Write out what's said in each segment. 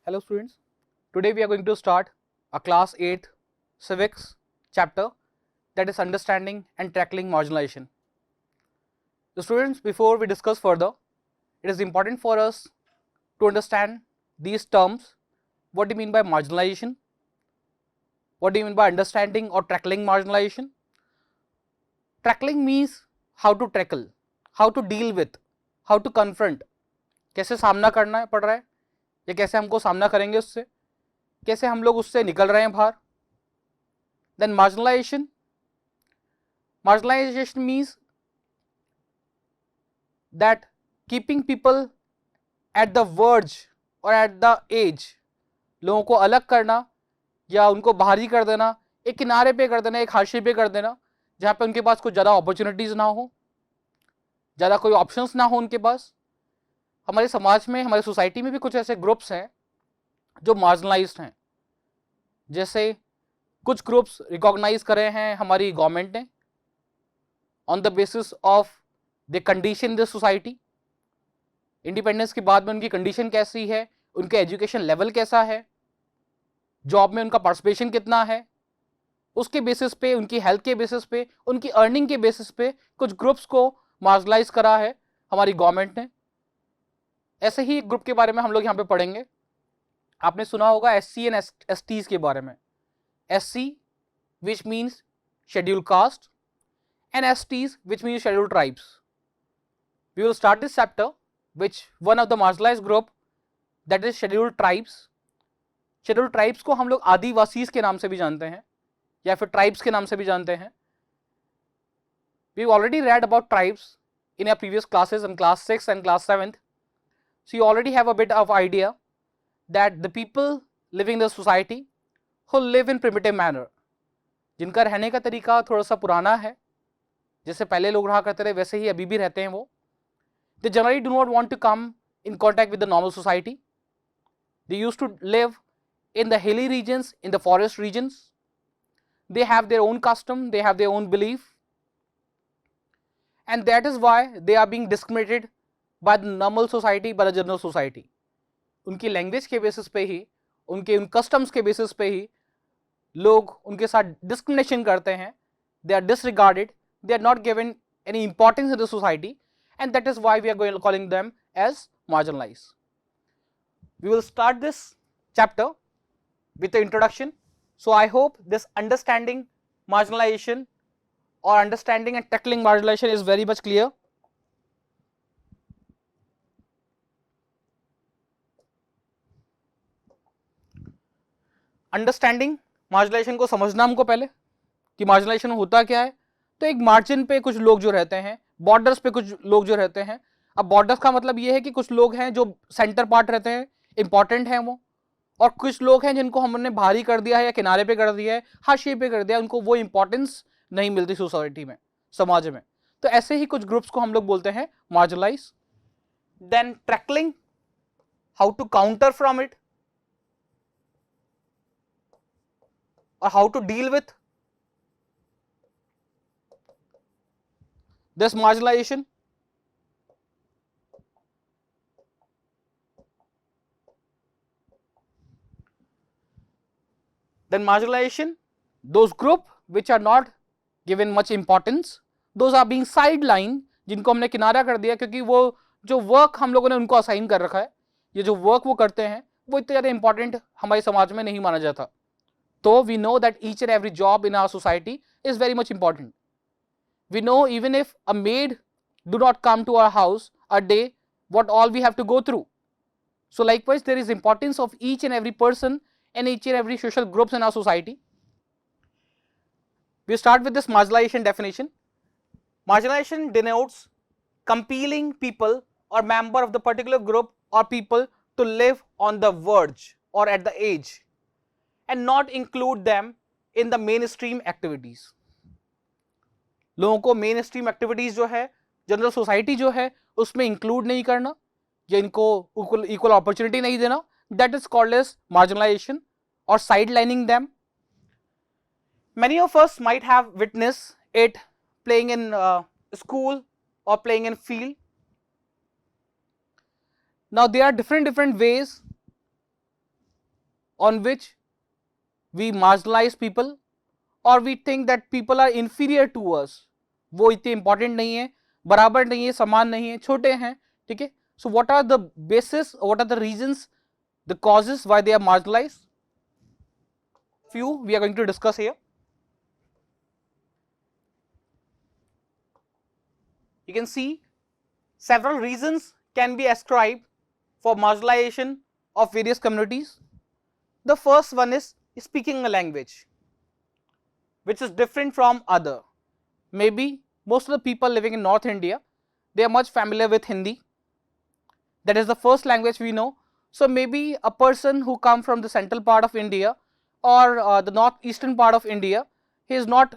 Hello students, today we are going to start a class 8 civics chapter, that is understanding and tackling marginalization. So students, before we discuss further, it is important for us to understand these terms. What do you mean by marginalization? What do you mean by understanding or tackling marginalization? Tackling means how to tackle, how to deal with, how to confront. कैसे सामना करना पड़ रहा है या कैसे हमको सामना करेंगे उससे, कैसे हम लोग उससे निकल रहे हैं बाहर. Then marginalization means that keeping people at the verge or at the edge, लोगों को अलग करना या उनको बाहरी कर देना, एक किनारे पे कर देना, एक हाशिए पे कर देना, जहाँ पे उनके पास कुछ ज़्यादा अपॉर्चुनिटीज़ ना हो, ज़्यादा कोई ऑप्शंस ना हो उनके पास. हमारे समाज में, हमारे सोसाइटी में भी कुछ ऐसे ग्रुप्स हैं जो मार्जिनलाइज्ड हैं. जैसे कुछ ग्रुप्स रिकॉग्नाइज करे हैं हमारी गवर्नमेंट ने on the basis of the condition in the society. Independence के बाद में उनकी कंडीशन कैसी है, उनके एजुकेशन लेवल कैसा है, जॉब में उनका पार्टिसिपेशन कितना है, उसके बेसिस पे, उनकी हेल्थ के बेसिस पे, उनकी अर्निंग के बेसिस पे कुछ ग्रुप्स को मार्जिनलाइज करा है हमारी गवर्नमेंट ने. ऐसे ही एक ग्रुप के बारे में हम लोग यहाँ पे पढ़ेंगे. आपने सुना होगा SC एंड STs के बारे में. SC which means scheduled caste and STs which means scheduled tribes. We will start this chapter which one of the marginalized group, that is scheduled tribes. Scheduled tribes को हम लोग आदिवासीज के नाम से भी जानते हैं या फिर tribes के नाम से भी जानते हैं. We already read about tribes in our previous classes in class 6 and class 7th. So you already have a bit of idea that the people living in the society who live in primitive manner, जिनका रहने का तरीका थोड़ा सा पुराना है, जैसे पहले लोग रहा करते रहे वैसे ही अभी भी रहते हैं वो. They generally do not want to come in contact with the normal society. They used to live in the hilly regions, in the forest regions. They have their own custom, they have their own belief, and that is why they are being discriminated by the normal society, by the general society. उनकी language के basis पे ही, उनके उन customs के basis पे ही लोग उनके साथ डिस्क्रिमिनेशन करते हैं. They are disregarded, they are not given any importance in the society, and that is why we are going calling them as marginalised. We will start this chapter with the introduction. So I hope this understanding marginalization or understanding and tackling marginalization is very much clear. Understanding marginalisation को समझना हमको पहले कि marginalisation होता क्या है. तो एक मार्जिन पे कुछ लोग जो रहते हैं, बॉर्डर्स पे कुछ लोग जो रहते हैं. अब बॉर्डर्स का मतलब ये है कि कुछ लोग हैं जो सेंटर पार्ट रहते हैं, इंपॉर्टेंट हैं वो, और कुछ लोग हैं जिनको हमने भारी कर दिया है या किनारे पे कर दिया है, हाशिए पे कर दिया है, उनको वो इंपॉर्टेंस नहीं मिलती सोसाइटी में, समाज में. तो ऐसे ही कुछ ग्रुप्स को हम लोग बोलते हैं marginalise. Then tackling, how to counter from it or how to deal with this marginalization. Then marginalization, those group which are not given much importance, those are being sidelined, जिनको हमने किनारा कर दिया क्योंकि वो जो वर्क हम लोगों ने उनको असाइन कर रखा है, ये जो वर्क वो करते हैं वो इतने ज़्यादा इंपॉर्टेंट हमारे समाज में नहीं माना जाता. So we know that each and every job in our society is very much important. We know even if a maid do not come to our house a day, what all we have to go through. So likewise, there is importance of each and every person and each and every social groups in our society. We start with this marginalization definition. Marginalization denotes compelling people or member of the particular group or people to live on the verge or at the edge and not include them in the mainstream activities. लोगों को main stream activities जो है, general society जो है, उसमें include नहीं करना या इनको इक्वल अपॉर्चुनिटी नहीं देना, that is called as marginalisation और sidelining them. Many of us might have witnessed it playing in school or playing in field. Now there are different ways on which we marginalize people or we think that people are inferior to us, वो इतने important नहीं है, बराबर नहीं है, समान नहीं है, छोटे हैं, ठीक है. So what are the basis, what are the reasons, the causes why they are marginalized? Few we are going to discuss here. You can see several reasons can be ascribed for marginalization of various communities. The first one is speaking a language which is different from other. Maybe most of the people living in North India, they are much familiar with Hindi. That is the first language we know. So maybe a person who come from the central part of India or the northeastern part of India, he is not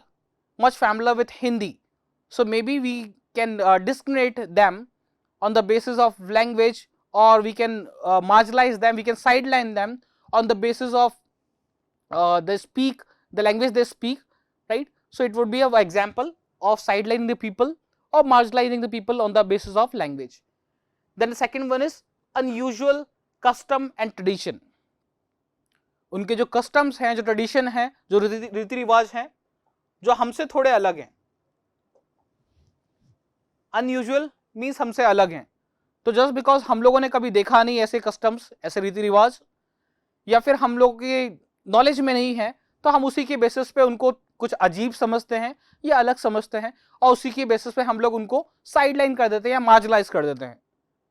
much familiar with Hindi. So maybe we can discriminate them on the basis of language, or we can marginalize them, we can sideline them on the basis of the language they speak, right? So it would be an example of sidelining the people or marginalizing the people on the basis of language. Then the second one is unusual custom and tradition. उनके जो customs हैं, जो tradition हैं, जो रीति रिवाज हैं, जो हमसे थोड़े अलग हैं. Unusual means हमसे अलग हैं. तो just because हम लोगों ने कभी देखा नहीं ऐसे customs, ऐसे रीति रिवाज, या फिर हम लोग के नॉलेज में नहीं है, तो हम उसी के बेसिस पे उनको कुछ अजीब समझते हैं या अलग समझते हैं और उसी के बेसिस पे हम लोग उनको साइडलाइन कर देते हैं या मार्जिनलाइज कर देते हैं,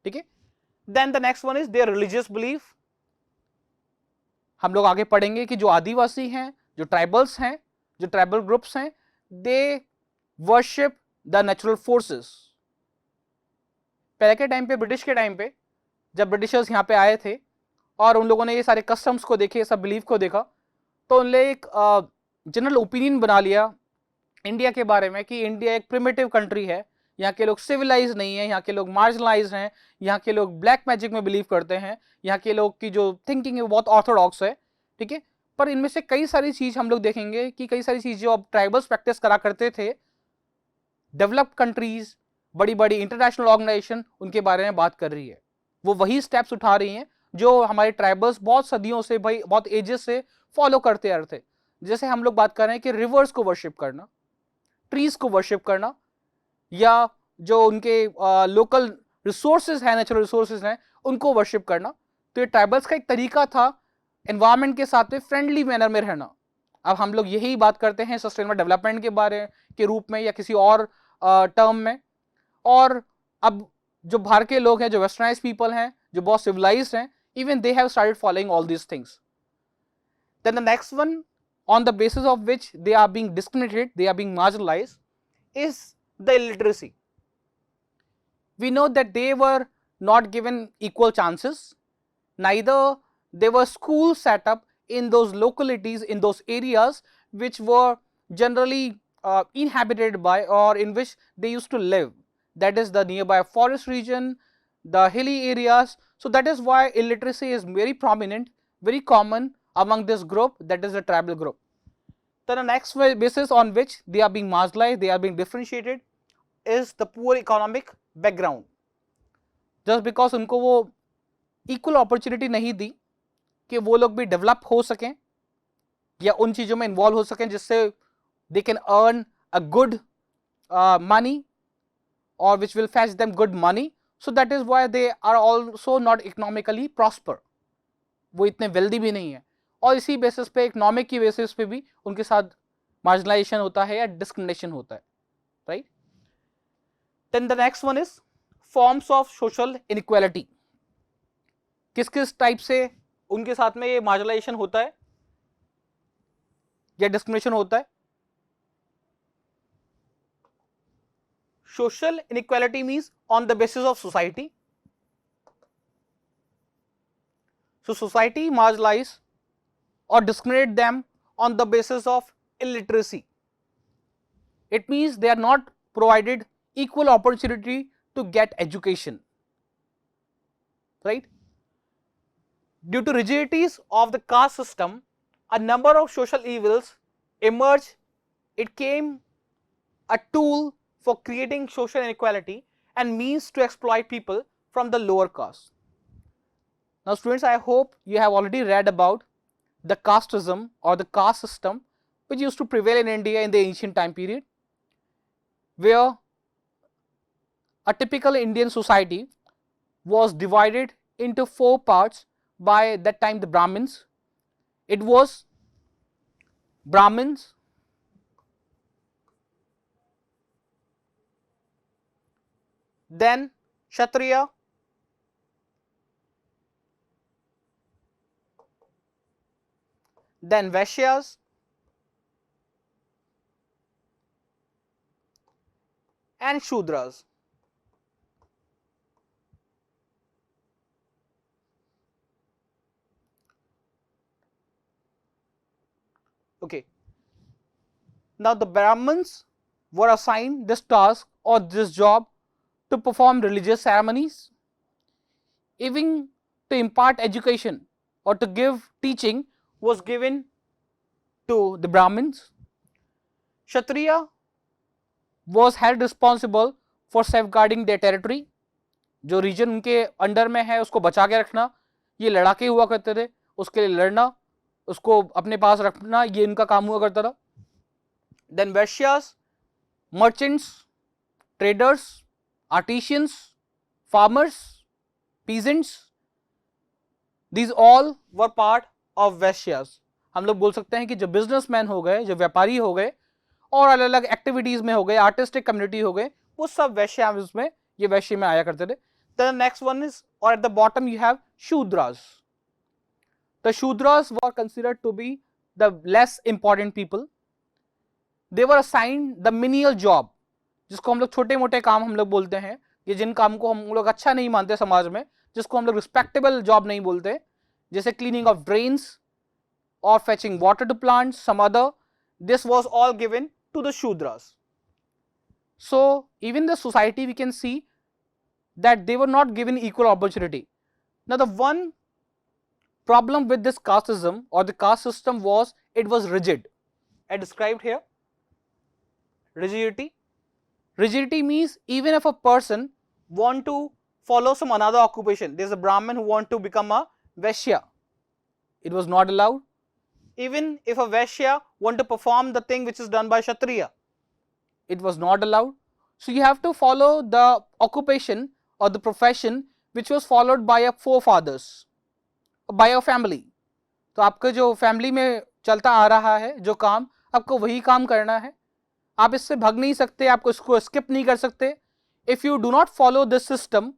ठीक है. Then the next one is their religious belief. हम लोग आगे पढ़ेंगे कि जो आदिवासी हैं, जो ट्राइबल्स हैं, जो ट्राइबल ग्रुप्स हैं, they worship the natural forces. पहले के टाइम पे, ब्रिटिश के टाइम पे, जब ब्रिटिशर्स यहाँ पे आए थे और उन लोगों ने ये सारे कस्टम्स को देखे, सब बिलीफ को देखा, तो उन्होंने एक जनरल ओपिनियन बना लिया इंडिया के बारे में कि इंडिया एक प्रिमिटिव कंट्री है, यहाँ के लोग सिविलाइज नहीं है, यहाँ के लोग मार्जिनलाइज हैं, यहाँ के लोग ब्लैक मैजिक में बिलीव करते हैं, यहाँ के लोग की जो थिंकिंग है वो बहुत ऑर्थोडॉक्स है, ठीक है. पर इनमें से कई सारी चीज हम लोग देखेंगे कि कई सारी चीज जो अब ट्राइबल्स प्रैक्टिस करा करते थे, डेवलप्ड कंट्रीज, बड़ी बड़ी इंटरनेशनल ऑर्गेनाइजेशन उनके बारे में बात कर रही है. वो वही स्टेप्स उठा रही हैं जो हमारे ट्राइबल्स बहुत सदियों से, भाई बहुत एजेस से फॉलो करते आ रहे थे. जैसे हम लोग बात कर रहे हैं कि रिवर्स को वर्शिप करना, ट्रीज को वर्शिप करना, या जो उनके लोकल रिसोर्सेज हैं, नेचुरल रिसोर्सेज हैं, उनको वर्शिप करना. तो ये ट्राइबल्स का एक तरीका था एनवायरनमेंट के साथ में फ्रेंडली मैनर में रहना. अब हम लोग यही बात करते हैं सस्टेनेबल डेवलपमेंट के बारे के रूप में या किसी और टर्म में. और अब जो बाहर के लोग हैं, जो वेस्टर्नाइज पीपल हैं, जो बहुत सिविलाइज्ड हैं, even they have started following all these things. Then the next one on the basis of which they are being discriminated, they are being marginalized, is the illiteracy. We know that they were not given equal chances, neither there were schools set up in those localities, in those areas which were generally inhabited by or in which they used to live. That is the nearby forest region, the hilly areas. So that is why illiteracy is very prominent, very common among this group, that is the tribal group. Then the next basis on which they are being marginalized, they are being differentiated, is the poor economic background. Just because उनको वो equal opportunity नहीं दी कि वो लोग भी develop हो सकें या उन चीज़ों में involve हो सकें जिससे they can earn a good money or which will fetch them good money. So that is why they are also not economically prosper. वो इतने wealthy भी नहीं है और इसी बेसिस पे, इकोनॉमिक की बेसिस पे भी उनके साथ मार्जिनलाइजेशन होता है या डिस्क्रिमिनेशन होता है, right. Then the next one is forms of social inequality. किस किस टाइप से उनके साथ में ये मार्जिनलाइजेशन होता है या डिस्क्रिमिनेशन होता है. Social inequality means on the basis of society. So society marginalise or discriminate them on the basis of illiteracy. It means they are not provided equal opportunity to get education, right. Due to rigidities of the caste system, a number of social evils emerged. It came a tool for creating social inequality and means to exploit people from the lower caste. Now students, I hope you have already read about the casteism or the caste system which used to prevail in India in the ancient time period, where a typical Indian society was divided into 4 parts by that time the Brahmins. It was Brahmins, then Kshatriya, then Vaishyas, and Shudras. Okay. Now the Brahmins were assigned this task or this job to perform religious ceremonies, even to impart education or to give teaching was given to the Brahmins. Kshatriya was held responsible for safeguarding their territory. जो reason उनके under में है उसको बचा के रखना, ये लड़ाके हुआ करते थे, उसके लिए लड़ना, उसको अपने पास रखना, ये इनका काम हुआ करता था. Then Vaishyas, merchants, traders, artisans, farmers, peasants, these all were part of Vaishyas. हम लोग बोल सकते हैं कि जो बिजनेसमैन हो गए, जो व्यापारी हो गए और अलग अलग एक्टिविटीज में हो गए, आर्टिस्टिक कम्युनिटी हो गए, वो सब वैश्य में, ये वैश्य में आया करते थे. The next one is, or at the bottom you have Shudras. The Shudras were considered to be the less important people. They were assigned the menial job, जिसको हम लोग छोटे मोटे काम हम लोग बोलते हैं, ये जिन काम को हम लोग अच्छा नहीं मानते समाज में, जिसको हम लोग रिस्पेक्टेबल जॉब नहीं बोलते, जैसे cleaning of drains or fetching water to plants, some other, this was all given to the Shudras. So even the society we can see that they were not given equal opportunity. Now the one problem with this casteism or the caste system was it was rigid. I described here rigidity. Rigidity means even if a person want to follow some another occupation, there is a Brahmin who want to become a Vaishya, it was not allowed. Even if a Vaishya want to perform the thing which is done by Kshatriya, it was not allowed. So you have to follow the occupation or the profession which was followed by your forefathers, by your family. तो आपका जो family में चलता आ रहा है जो काम, आपको वही काम करना है, आप इससे भाग नहीं सकते, आपको इसको स्किप नहीं कर सकते. If you do not follow this system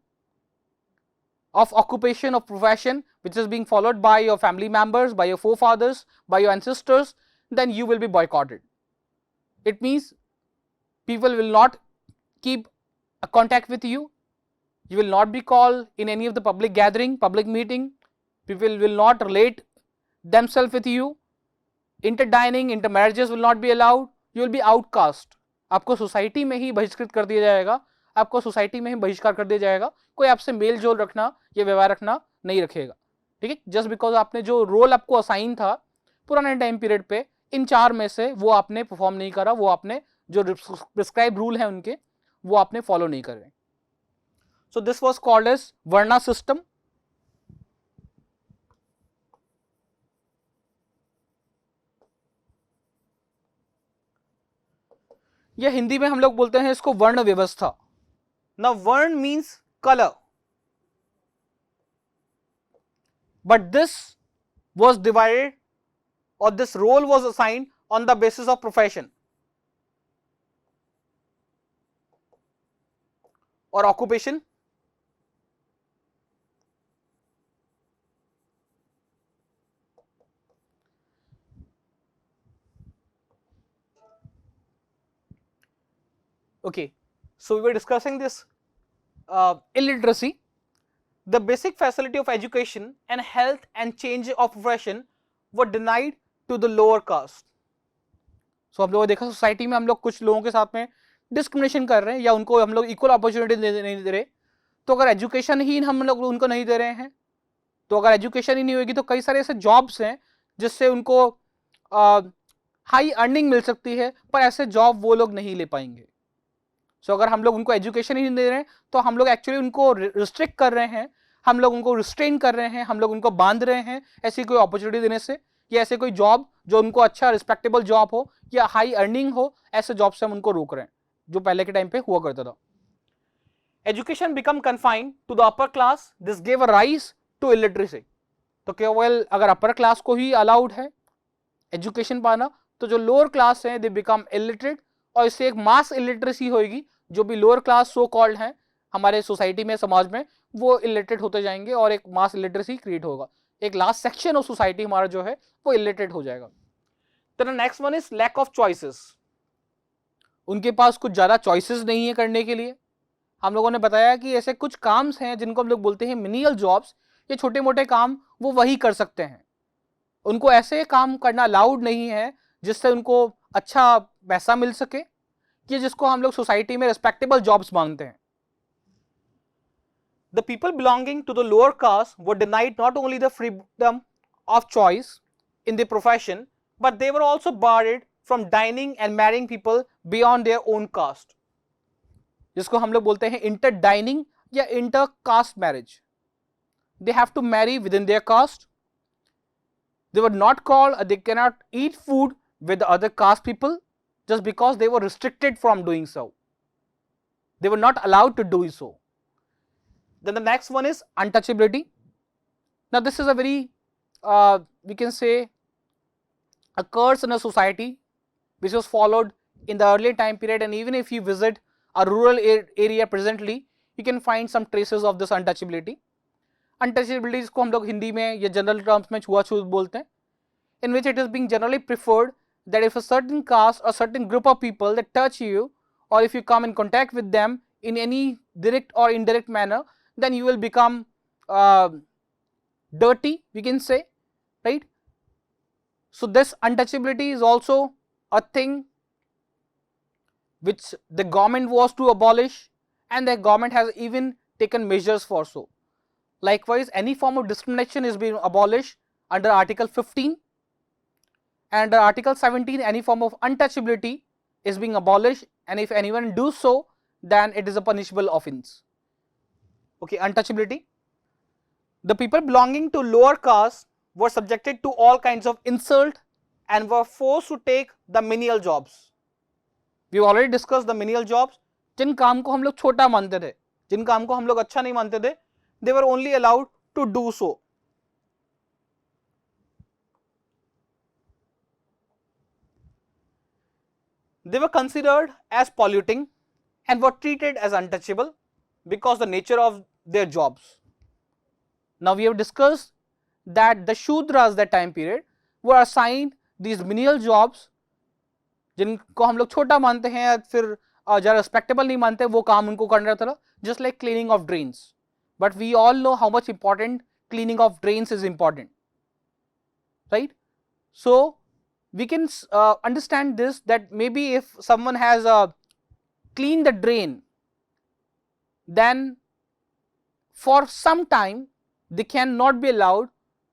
of occupation of profession which is being followed by your family members, by your forefathers, by your ancestors, then you will be boycotted. It means people will not keep a contact with you, you will not be called in any of the public gathering, public meeting, people will not relate themselves with you, interdining, intermarriages will not be allowed, you will be outcast. आपको society में ही बहिष्कृत कर दिया जाएगा, आपको society में ही बहिष्कार कर दिया जाएगा, कोई आपसे मेल जोल रखना या व्यवहार रखना नहीं रखेगा. ठीक है, जस्ट बिकॉज आपने जो रोल आपको असाइन था पुराने टाइम पीरियड पे, इन 4 में से वो आपने परफॉर्म नहीं करा, वो आपने जो प्रिस्क्राइब रूल है उनके वो आपने फॉलो नहीं कर रहे. So this was called as varna system. ये हिंदी में हम लोग बोलते हैं इसको वर्ण व्यवस्था. Now vern means color, but this was divided or this role was assigned on the basis of profession or occupation. Okay, so we were discussing this illiteracy. The basic facility of education and health and change of profession were denied to the lower caste. So हम लोगों ने देखा society में हम लोग कुछ लोगों के साथ में डिस्क्रिमिनेशन कर रहे हैं या उनको हम लोग इक्वल अपॉर्चुनिटी नहीं दे रहे. तो अगर एजुकेशन ही हम लोग उनको नहीं दे रहे हैं, तो अगर एजुकेशन ही नहीं होगी तो कई सारे ऐसे जॉब्स हैं जिससे उनको हाई अर्निंग मिल सकती है, पर ऐसे जॉब वो लोग नहीं ले पाएंगे. सो अगर हम लोग उनको एजुकेशन ही नहीं दे रहे हैं तो हम लोग एक्चुअली उनको रिस्ट्रिक्ट कर रहे हैं, हम लोग उनको रिस्ट्रेन कर रहे हैं, हम लोग उनको बांध रहे हैं ऐसी कोई अपॉर्चुनिटी देने से, या ऐसे कोई जॉब जो उनको अच्छा रिस्पेक्टेबल जॉब हो या हाई अर्निंग हो, ऐसे जॉब से हम उनको रोक रहे हैं, जो पहले के टाइम पे हुआ करता था. Education become confined to the upper class, this gave a rise to illiteracy. तो केवल अगर अपर क्लास को ही अलाउड है एजुकेशन पाना, तो जो लोअर क्लास है दे बिकम इलिटरेट, और इससे एक मास इलिटरेसी होगी. जो भी लोअर क्लास सो कॉल्ड है हमारे सोसाइटी में, समाज में, वो इलिटरेट होते जाएंगे और एक मास इलिटरेसी क्रिएट होगा. एक लास्ट सेक्शन ऑफ सोसाइटी हमारा जो है वो इलिटरेट हो जाएगा. तो next one is lack of choices. उनके पास कुछ ज्यादा चॉइसेस नहीं है करने के लिए. हम लोगों ने बताया कि ऐसे कुछ काम्स हैं जिनको हम लोग बोलते हैं मिनियल जॉब्स. ये छोटे मोटे काम वो वही कर सकते हैं. उनको ऐसे काम करना अलाउड नहीं है जिससे उनको अच्छा पैसा मिल सके, कि जिसको हम लोग सोसाइटी में रिस्पेक्टेबल जॉब्स मांगते हैं. The people belonging to the lower caste were denied not only the freedom of choice in their profession, but they were also barred from dining and marrying people beyond their own caste, जिसको हम लोग बोलते हैं inter dining या inter caste marriage. They have to marry within their caste. They were not called, they cannot eat food with the other caste people just because they were restricted from doing so. They were not allowed to do so. Then the next one is untouchability. Now this is a very we can say a curse in a society which was followed in the early time period, and even if you visit a rural area presently, you can find some traces of this untouchability. Untouchability इसको हम लोग हिंदी में या general terms में छुआछूत बोलते हैं. In which it is being generally preferred that if a certain caste or certain group of people that touch you, or if you come in contact with them in any direct or indirect manner, then you will become dirty, we can say, right? So this untouchability is also a thing which the government was to abolish, and the government has even taken measures for so. Likewise, any form of discrimination is being abolished under Article 15, and under Article 17 any form of untouchability is being abolished, and if anyone does so, then it is a punishable offence. Okay, untouchability. The people belonging to lower caste were subjected to all kinds of insult and were forced to take the menial jobs. We already discussed the menial jobs. जिन काम को हम लोग छोटा मानते थे, जिन काम को हम लोग अच्छा नहीं मानते थे, they were only allowed to do so. They were considered as polluting and were treated as untouchable because the nature of their jobs. Now we have discussed that the Shudras that time period were assigned these menial jobs, जिनको हम लोग छोटा मानते हैं या फिर ज़्यादा respectable नहीं मानते, वो काम उनको करना था, just like cleaning of drains. But we all know how much important cleaning of drains is important, right? So we can understand this, that maybe if someone has cleaned the drain, then for some time they cannot be allowed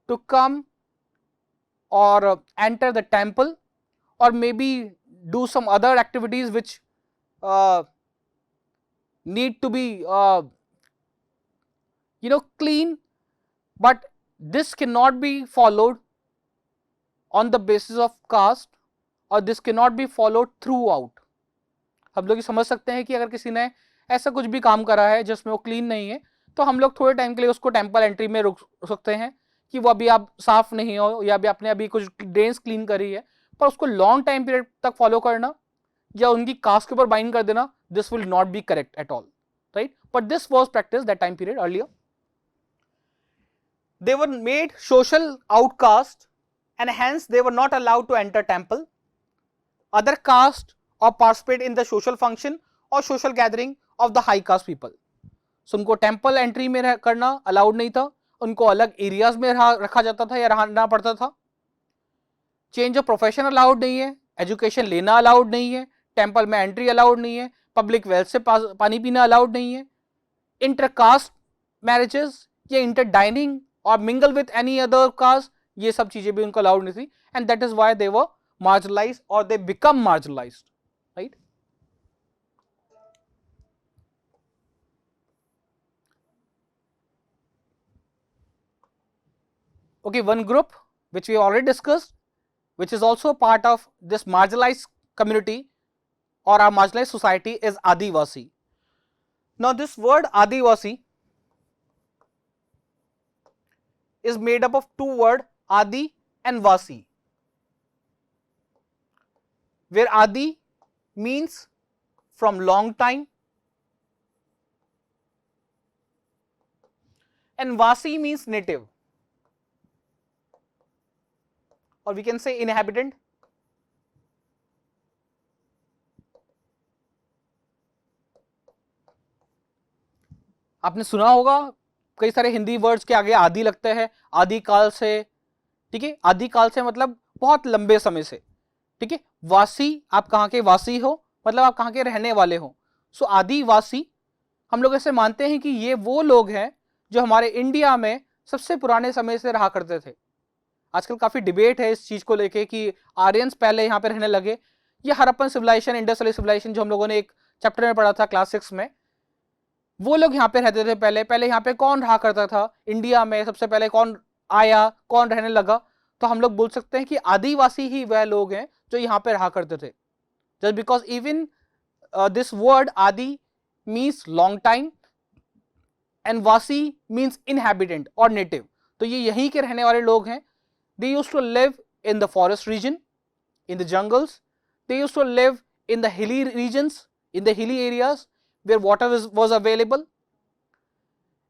to come or enter the temple, or maybe do some other activities which need to be clean, but this cannot be followed on the basis of caste, or this cannot be followed throughout. हम लोग ये समझ सकते हैं कि अगर किसी ने ऐसा कुछ भी काम करा है जिसमें वो क्लीन नहीं है, तो हम लोग थोड़े टाइम के लिए उसको टेम्पल एंट्री में रोक सकते हैं कि वो अभी आप साफ नहीं हो, या अभी आपने अभी कुछ ड्रेन्स क्लीन करी है, पर उसको लॉन्ग टाइम पीरियड तक फॉलो करना या उनकी कास्ट के ऊपर बाइंड कर देना, this will not be correct at all, right? But this was practice that time period earlier. They were made social outcast, and hence they were not allowed to enter temple, other caste, or participate in the social function or social gathering of the high caste people. So उनको temple entry में करना allowed नहीं था, उनको अलग areas में रखा जाता था या रहना पड़ता था. चेंज ऑफ प्रोफेशन अलाउड नहीं है, एजुकेशन लेना अलाउड नहीं है, टेम्पल में एंट्री अलाउड नहीं है, पब्लिक वेल से पानी पीना अलाउड नहीं है, इंटरकास्ट मैरिजेस या इंटर डाइनिंग और mingle with any other caste, ये सब चीजें भी उनको अलाउड नहीं थी, and that is why they were marginalized or they become marginalized, right? Okay, one group which we already discussed, which is also a part of this marginalized community or our marginalized society, is Adivasi. Now this word Adivasi is made up of two words, Adi and Vasi, where Adi means from long time and Vasi means native, or we can say inhabitant. आपने सुना होगा कई सारे Hindi words के आगे आदि लगते हैं, आदि काल से, ठीक है, आदि काल से मतलब बहुत लंबे समय से, ठीक है। वासी, आप कहाँ के वासी हो, मतलब आप कहाँ के रहने वाले हो। सो आदिवासी हम लोग ऐसे मानते हैं कि ये वो लोग हैं जो हमारे इंडिया में सबसे पुराने समय से रहा करते थे। आजकल काफी डिबेट है इस चीज को लेके कि आर्यंस पहले यहाँ पे रहने लगे, ये Harappan civilisation, Indus valley civilisation जो हम लोगों ने एक चैप्टर में पढ़ा था क्लास 6 में, वो लोग यहाँ पे रहते थे पहले यहाँ पे कौन रहा करता था इंडिया में, सबसे पहले कौन आया, कौन रहने लगा, तो हम लोग बोल सकते हैं कि आदिवासी ही वह लोग हैं जो यहाँ पे रहा करते थे। Just because even this word aadi means long time and vaasi means inhabitant और नेटिव, तो ये यहीं के रहने वाले लोग हैं। They used to live in the forest region, in the jungles. They used to live in the hilly regions, in the hilly areas where water was available.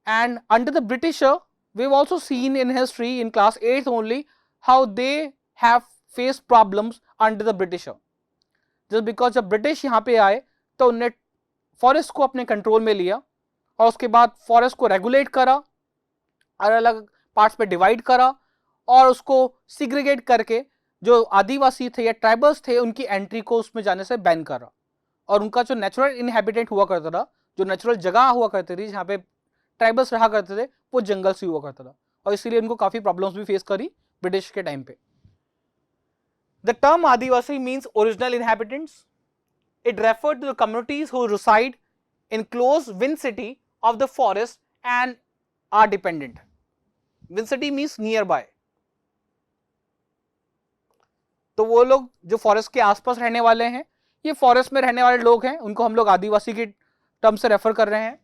And under the Britisher, we've also seen in history in class 8th only how they have faced problems under the Britisher. Just because जब British यहाँ पे आए तो उन्होंने forest को अपने control में लिया और उसके बाद फॉरेस्ट को रेगुलेट करा, अलग अलग पार्ट्स पे डिवाइड करा और उसको सिग्रीगेट करके जो आदिवासी थे या ट्राइबल्स थे उनकी एंट्री को उसमें जाने से बैन करा, और उनका जो नेचुरल इनहैबिटेंट हुआ करता था, जो नेचुरल जगह हुआ करती थी जहाँ पे ट्राइबल्स रहा करते थे, वो जंगल से हुआ करता था, और इसीलिए उनको काफी प्रॉब्लम्स भी फेस करी ब्रिटिश के टाइम पे। The term Adivasi means original inhabitants. It referred to the communities who reside in close vicinity of the forest and are dependent. Vicinity means nearby. तो वो लोग जो फॉरेस्ट के आसपास रहने वाले हैं, ये फॉरेस्ट में रहने वाले लोग हैं, उनको हम लोग आदिवासी के टर्म से रेफर कर रहे हैं।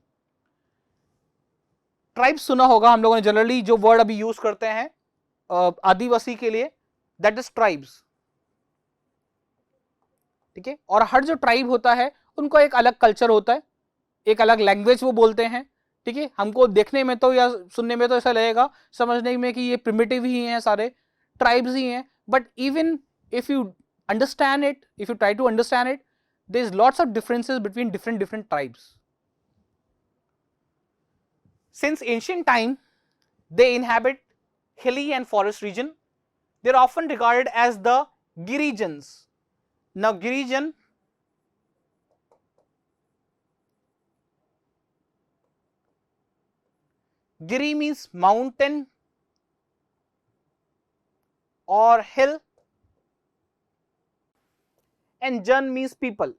ट्राइब्स सुना होगा हम लोगों ने, जनरली जो वर्ड अभी यूज करते हैं आदिवासी के लिए, दैट इज ट्राइब्स, ठीक है। और हर जो ट्राइब होता है उनको एक अलग कल्चर होता है, एक अलग लैंग्वेज वो बोलते हैं, ठीक है। हमको देखने में तो या सुनने में तो ऐसा लगेगा, समझने में कि ये प्रिमिटिव ही हैं, सारे ट्राइब्स ही हैं, but even if you understand it, if you try to understand it, there is lots of differences between different tribes. Since ancient time they inhabit hilly and forest region, they are often regarded as the Girijans. Now Girijan Giri means mountain or hill, and Jan means people.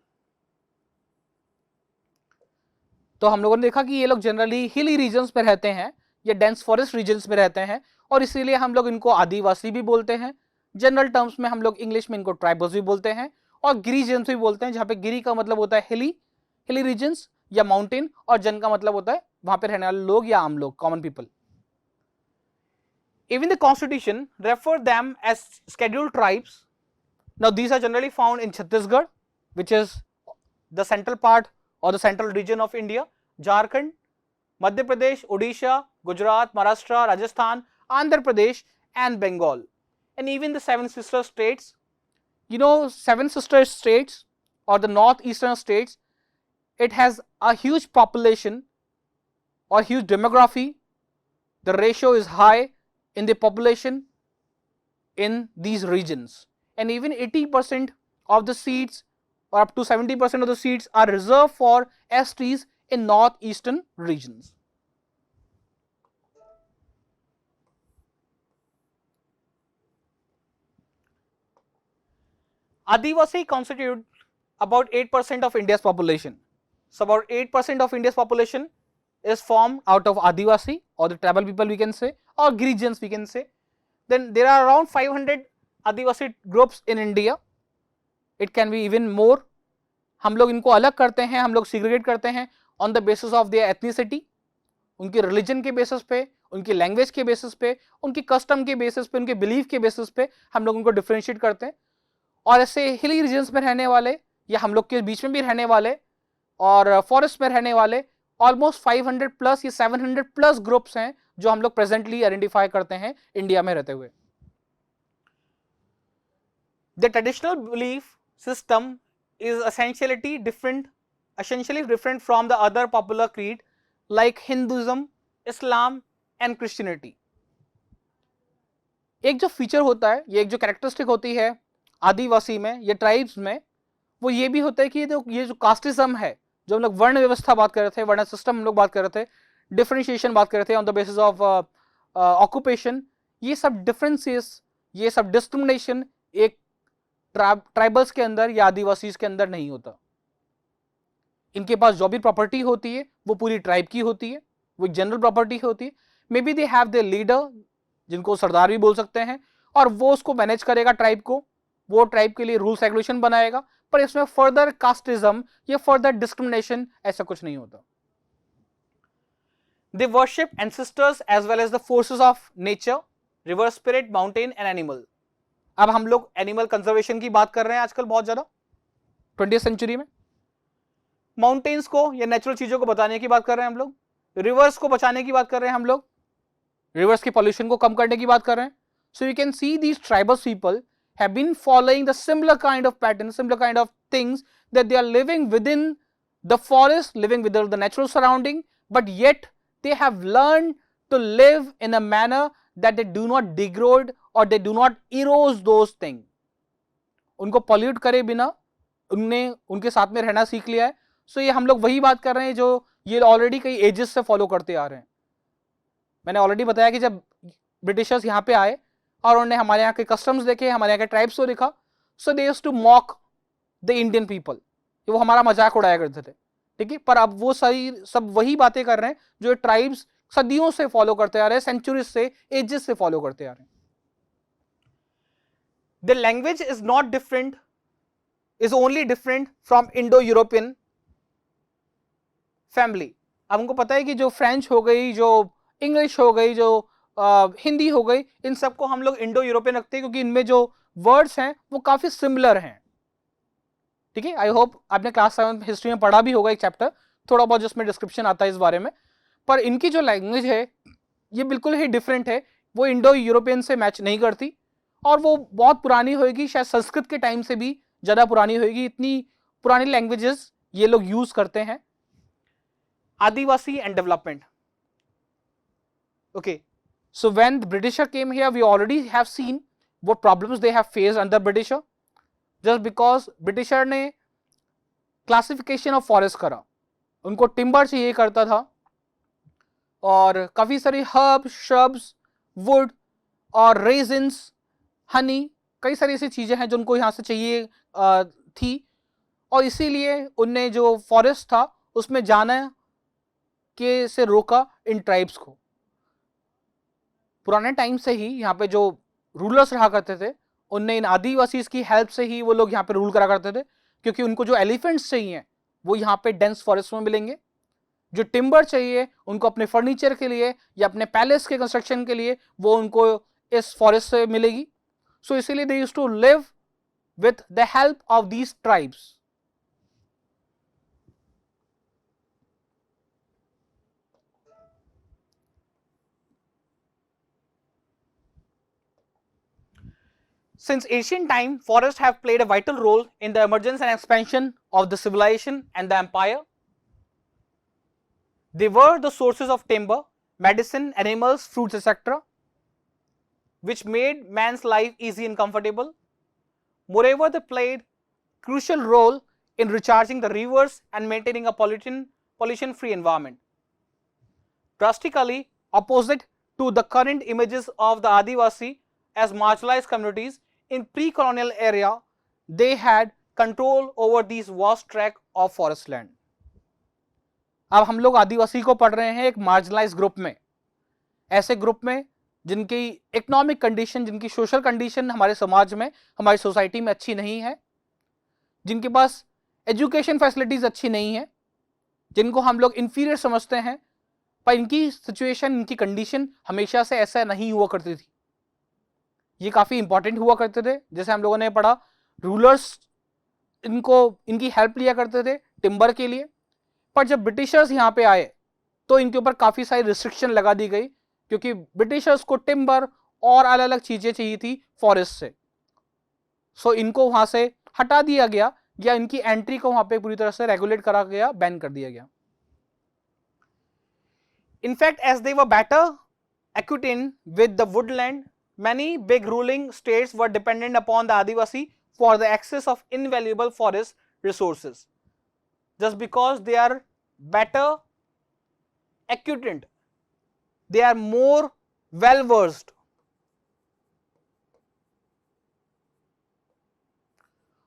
तो हम लोगों ने देखा कि ये लोग generally हिली regions पे रहते हैं या डेंस फॉरेस्ट रीजन्स में रहते हैं, और इसीलिए हम लोग इनको आदिवासी भी बोलते हैं। जनरल टर्म्स में हम लोग इंग्लिश में इनको ट्राइबल्स भी बोलते हैं और गिरिजन्स भी बोलते हैं, जहाँ पे गिरी का मतलब होता है हिली रीजन्स या माउंटेन, और जन का मतलब होता है वहां पे रहने वाले लोग या आम लोग, common people. Even the constitution refer them as scheduled tribes. Now these are generally found in Chhattisgarh, which is the central part or the central region of India, Jharkhand, Madhya Pradesh, Odisha, Gujarat, Maharashtra, Rajasthan, Andhra Pradesh and Bengal, and even the seven sister states. You know, seven sister states or the northeastern states, it has a huge population or huge demography. The ratio is high in the population in these regions, and even 80% of the seats or up to 70% of the seats are reserved for STs in northeastern regions. Adivasi constitute about 8% of India's population. So about 8% of India's population is formed out of Adivasi or the tribal people we can say, or Girijans we can say. then there are around 500 Adivasi groups in India. It can be even more. हम लोग इनको अलग करते हैं, हम लोग segregate करते हैं on the basis of their ethnicity, उनके religion के basis पे, उनकी लैंग्वेज के बेसिस पे, उनकी कस्टम के बेसिस पे, उनके बिलीफ के बेसिस पे हम लोग उनको डिफरेंशिएट करते हैं. और ऐसे हिली रीजन्स में रहने वाले या हम लोग के बीच में भी रहने वाले और फॉरेस्ट में रहने वाले ऑलमोस्ट 500 प्लस या 700 प्लस ग्रुप्स हैं जो हम लोग प्रेजेंटली आइडेंटिफाई करते हैं इंडिया में रहते हुए. The traditional belief system is essentially different from the other popular creed like Hinduism, Islam and Christianity. एक जो फीचर होता है, ये एक जो कैरेक्टरिस्टिक होती है आदिवासी में या ट्राइब्स में, वो ये भी होता है कि ये जो कास्टिज्म है, जो हम लोग वर्ण व्यवस्था बात कर रहे थे, वर्ण सिस्टम हम लोग बात कर रहे थे, डिफरेंशिएशन बात कर रहे थे on the basis of occupation, ये सब डिफरेंसेस, ये सब डिस्क्रिमिनेशन एक ट्राइबल्स के अंदर या आदिवासीज के अंदर नहीं होता. इनके पास जो भी प्रॉपर्टी होती है वो पूरी ट्राइब की होती है, वो एक जनरल प्रॉपर्टी होती है. May be they have their leader, जिनको सरदार भी बोल सकते हैं, और वो उसको मैनेज करेगा ट्राइब को, वो ट्राइब के लिए रूल्स रेगुलेशन बनाएगा, पर इसमें फर्दर कास्टिज्म या फर्दर डिस्क्रिमिनेशन ऐसा कुछ नहीं होता. They worship ancestors as well as the forces of nature, river spirit, mountain and animal. अब हम लोग एनिमल कंजर्वेशन की बात कर रहे हैं आजकल बहुत ज्यादा 20th सेंचुरी में. माउंटेन्स को या नेचुरल चीजों को बताने की बात कर रहे हैं हम लोग, रिवर्स को बचाने की बात कर रहे हैं हम लोग, रिवर्स के पॉल्यूशन को कम करने की बात कर रहे हैं. So you can see these tribal people have been following the similar kind of pattern, similar kind of things, that they are living within the forest, living within the natural surrounding, but yet they have learned to live in a manner that they do not degrade or they do not erode those things. उनको pollute करे बिना उनने उनके साथ में रहना सीख लिया है. सो ये हम लोग वही बात कर रहे हैं जो ये ऑलरेडी कई एजेस से फॉलो करते आ रहे हैं. मैंने ऑलरेडी बताया कि जब ब्रिटिशर्स यहाँ पे आए और उन्होंने हमारे यहाँ के कस्टम्स देखे, हमारे यहाँ के ट्राइब्स को देखा, so they used to mock the Indian people, वो हमारा मजाक उड़ाया करते थे. ठीक है, पर अब वो सही सब वही बातें कर रहे हैं जो ट्राइब्स सदियों से फॉलो करते आ रहे हैं, सेंचुरीज से, एजेस से फॉलो करते आ रहे हैं. The language is not different, is only different from Indo European family. अब हमको पता है कि जो फ्रेंच हो गई, जो इंग्लिश हो गई, जो हिंदी हो गई, इन सबको हम लोग इंडो यूरोपियन रखते हैं क्योंकि इनमें जो वर्ड्स हैं वो काफी सिमिलर हैं. ठीक है, आई होप आपने क्लास 7 हिस्ट्री में पढ़ा भी होगा एक चैप्टर, थोड़ा बहुत जिसमें डिस्क्रिप्शन आता है इस बारे में. पर इनकी जो लैंग्वेज है ये बिल्कुल ही डिफरेंट है, वो इंडो यूरोपियन से मैच नहीं करती और वो बहुत पुरानी होगी, शायद संस्कृत के टाइम से भी ज्यादा पुरानी होगी. इतनी पुरानी लैंग्वेजेस ये लोग यूज करते हैं. Adivasi and development. Okay, so when the Britisher came here, we already have seen what problems they have faced under Britisher. Just because Britisher ने classification of forest करा, उनको timber चाहिए करता था और काफी सारी herbs, shrubs, wood और raisins, honey, कई सारी ऐसी चीजें हैं जो उनको यहाँ से चाहिए थी और इसीलिए उनने जो forest था उसमें जाना के से रोका इन ट्राइब्स को. पुराने टाइम से ही यहाँ पे जो रूलर्स रहा करते थे उनने इन आदिवासीज की हेल्प से ही वो लोग यहाँ पे रूल करा करते थे, क्योंकि उनको जो एलिफेंट्स चाहिए वो यहाँ पे डेंस फॉरेस्ट में मिलेंगे, जो टिम्बर चाहिए उनको अपने फर्नीचर के लिए या अपने पैलेस के कंस्ट्रक्शन के लिए वो उनको इस फॉरेस्ट से मिलेगी. सो इसीलिए they used to live with the help of these tribes. Since ancient time, forests have played a vital role in the emergence and expansion of the civilization and the empire. They were the sources of timber, medicine, animals, fruits, etc., which made man's life easy and comfortable. Moreover, they played crucial role in recharging the rivers and maintaining a pollution-free environment. Drastically opposite to the current images of the Adivasi as marginalized communities, in pre-colonial area, they had control over these vast tract of forest land. अब हम लोग आदिवासी को पढ़ रहे हैं एक marginalise group में. ऐसे ग्रुप में जिनकी इकोनॉमिक कंडीशन, जिनकी सोशल कंडीशन हमारे समाज में, हमारी सोसाइटी में अच्छी नहीं है, जिनके पास एजुकेशन फैसिलिटीज अच्छी नहीं है, जिनको हम लोग इंफीरियर समझते हैं, पर इनकी सिचुएशन, इनकी कंडीशन हमेशा से ऐसा नहीं हुआ करती थी। ये काफी इंपॉर्टेंट हुआ करते थे। जैसे हम लोगों ने पढ़ा, रूलर्स इनकी हेल्प लिया करते थे टिम्बर के लिए, पर जब ब्रिटिशर्स यहाँ पे आए तो इनके ऊपर काफी सारी रिस्ट्रिक्शन लगा दी गई, क्योंकि ब्रिटिशर्स को टिम्बर और अलग अलग चीजें चाहिए थी फॉरेस्ट से। सो इनको वहां से हटा दिया गया, या इनकी एंट्री को वहां पे पूरी तरह से रेगुलेट करा गया, बैन कर दिया गया। In fact, as they were better acquainted with the woodland, many big ruling states were dependent upon the Adivasi for the access of invaluable forest resources. Just because they are better acquainted, they are more well versed,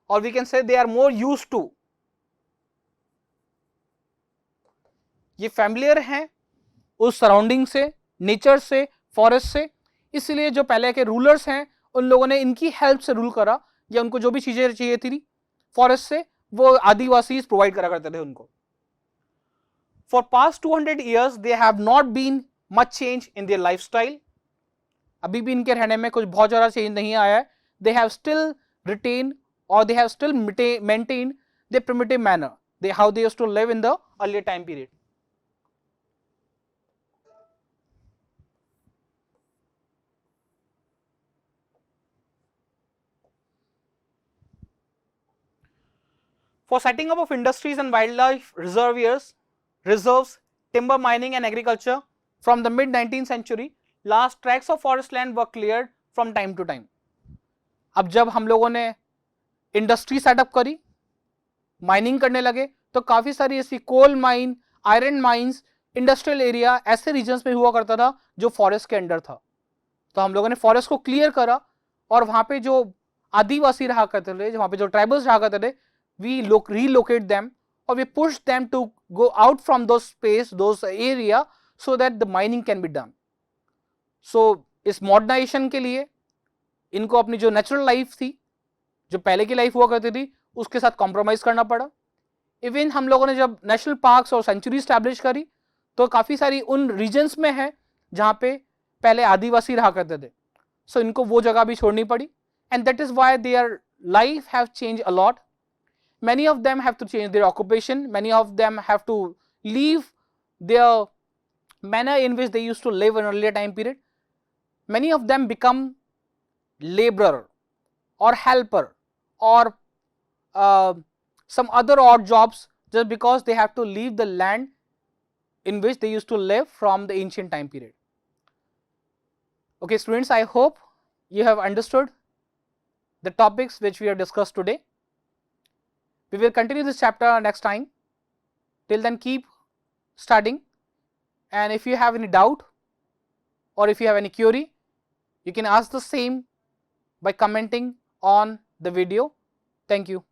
or we can say they are more used to, ये familiar हैं उस surrounding से, nature से, forest से, इसलिए जो पहले के रूलर्स हैं उन लोगों ने इनकी हेल्प से रूल करा, या उनको जो भी चीजें चाहिए थी फॉरेस्ट से वो आदिवासी प्रोवाइड करा करते थे उनको। For past 200 years they have not been much change in their lifestyle. अभी भी इनके रहने में कुछ बहुत ज्यादा चेंज नहीं आया है। दे हैव स्टिल रिटेन और they have still maintain the primitive manner, they how they used to live in the earlier time period. For setting up of industries and wildlife reserves, timber mining and agriculture, from the mid 19th century, large tracts of forest land were cleared from time to time. अब जब हम लोगों ने industry setup करी, mining करने लगे, तो काफी सारी ऐसी coal mine, iron mines, industrial area ऐसे रीजन्स में हुआ करता था जो फॉरेस्ट के अंडर था। तो हम लोगों ने फॉरेस्ट को क्लियर करा, और वहां पे जो आदिवासी रहा करते थे, वहां पे जो ट्राइबल्स रहा करते थे, we relocate them, or we push them to go out from those space, those area, so that the mining can be done. So इस मॉडर्नाइजेशन के लिए इनको अपनी जो नेचुरल लाइफ थी, जो पहले की लाइफ हुआ करती थी, उसके साथ कॉम्प्रोमाइज करना पड़ा। इवन हम लोगों ने जब नेशनल पार्क्स और सेंचुरी स्टैब्लिश करी, तो काफी सारी उन रीजन्स में है जहां पे पहले आदिवासी रहा करते थे, सो इनको वो जगह भी छोड़नी पड़ी, and that is why their life have change a lot. Many of them have to change their occupation, many of them have to leave their manner in which they used to live in earlier time period. Many of them become laborer or helper or some other odd jobs, just because they have to leave the land in which they used to live from the ancient time period. Okay students, I hope you have understood the topics which we have discussed today. We will continue this chapter next time. Till then, keep studying, and if you have any doubt or if you have any query, you can ask the same by commenting on the video. Thank you.